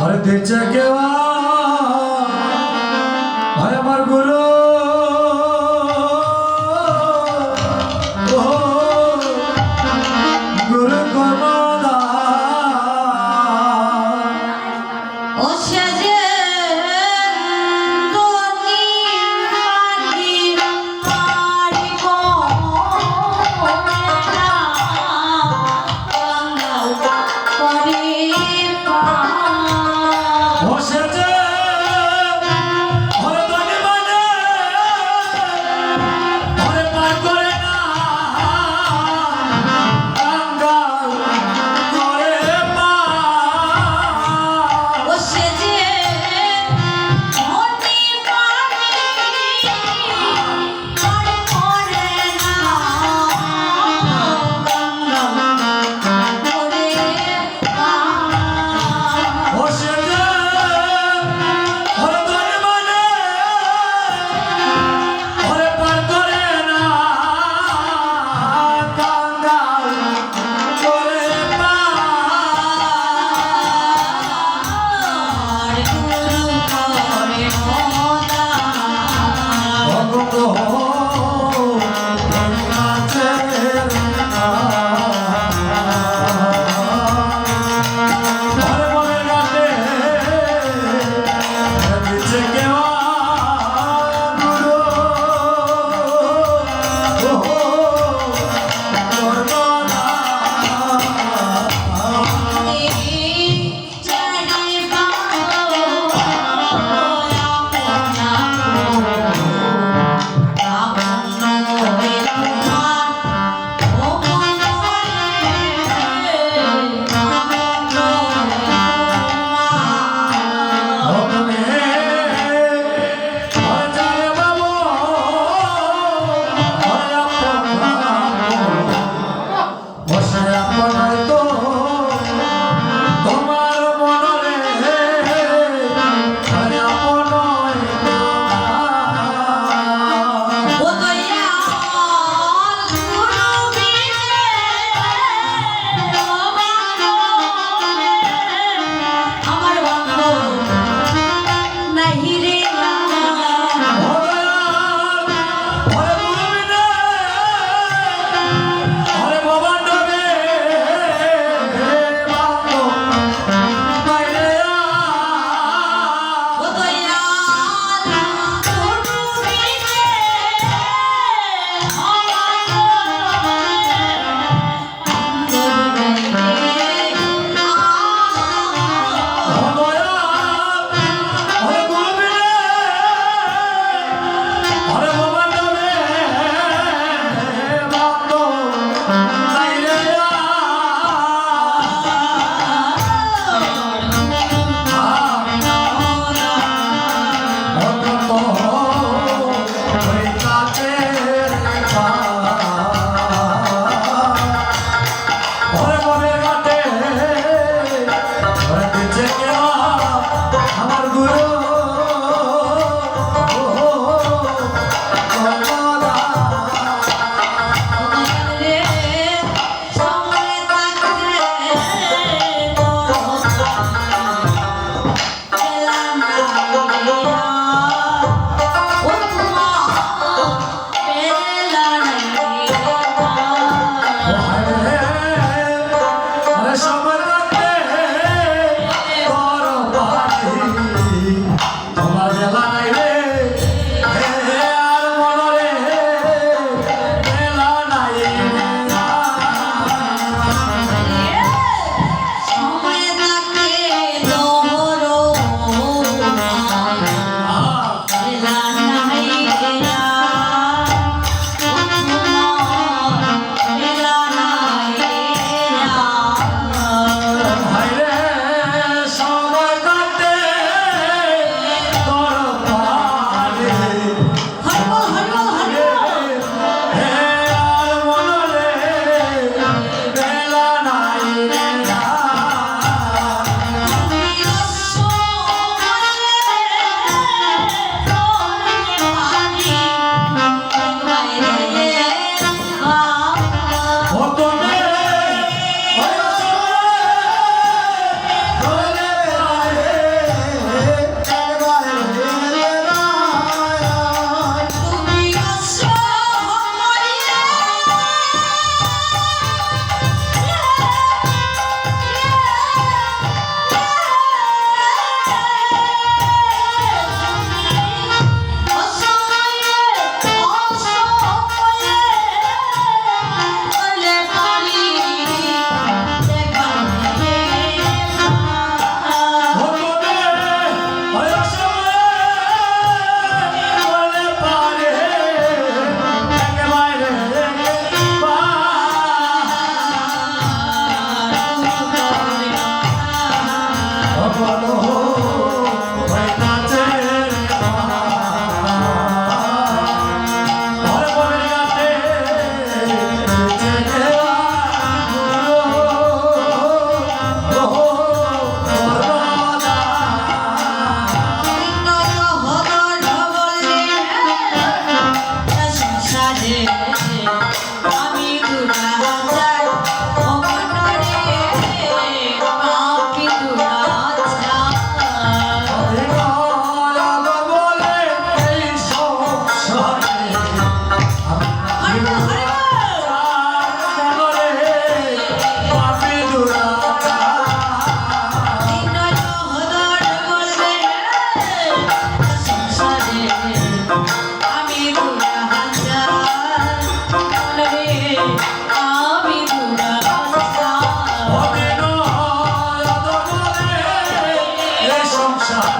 अरे तेच्या केवा अरे अमर गुरु गुरु गोमादा ओ सजे दोनी माटी मारी को ना करे पा ओ सजे अरे दोनी माने अरे पार करे ना गंगा करे पा ओ सजे दोनी माटी मारी करे ना गंगा करे पा ओ सजे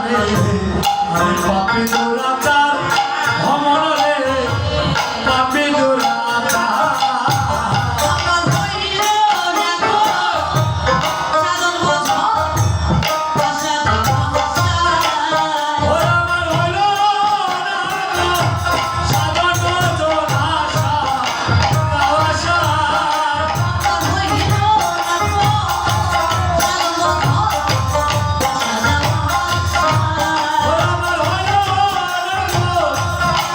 রে আমি পাপি দুরাচার ভ্রমণ রে পাপি দুরাচার আমার হইল না গো সাধন বোঝ অসাধু সংসার ওর আমার হইল না সাধন জনাশা আশা আমার হইল না গো সাধন বোঝ অসাধু সংসার ওর আমার হইল না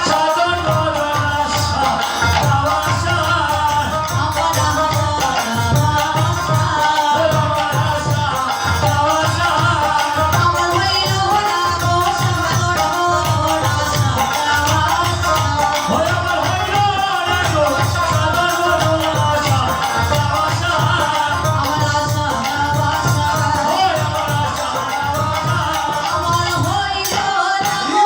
সাধন জনাশা আশা আমার আশা ওর আমার আশা আশা আমার হইল না গো সাধন বোঝ আশা ওর আমার হইল না সাধন জনাশা আশা আমার আশা ওর আমার আশা আমার হইল না গো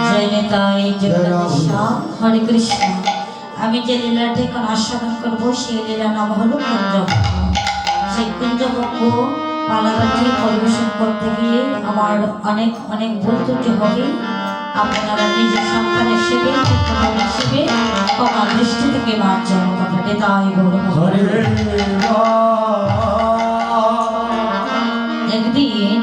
জয় নিতাই জগন্নাথ হরে কৃষ্ণ। আমি যে লীলাটি এখন আস্বাদন করবো সেই লীলার নাম হলো কুঞ্জভঙ্গ। সেই কুঞ্জভঙ্গ পালাবাটি পরিবেশন করতে গিয়ে আমার অনেক অনেক ভুল ত্রুটি হবে। আপনারা নিজের সন্তান হিসেবে পুত্র হিসেবে আমার দৃষ্টি থেকে মার যাওয়ার কথাটি তাই বলবো। একদিন